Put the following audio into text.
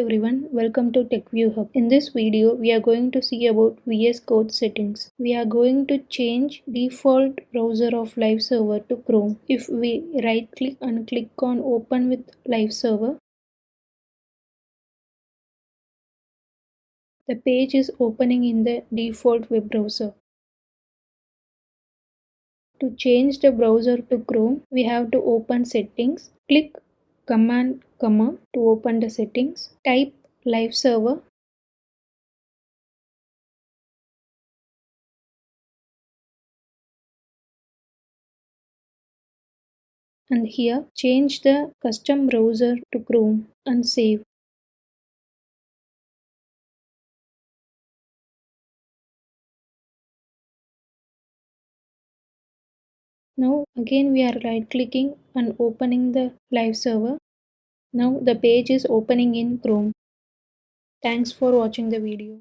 everyone, welcome to TechView Hub. In this video, we are going to see about VS Code settings. We are going to change default browser of Live Server to Chrome. If we right click and click on Open with Live Server, the page is opening in the default web browser. To change the browser to Chrome, we have to open Settings, click Command, to open the settings, type Live Server, and here change the custom browser to Chrome and save. Now again we are right clicking and opening the live server. Now the page is opening in Chrome. Thanks for watching the video.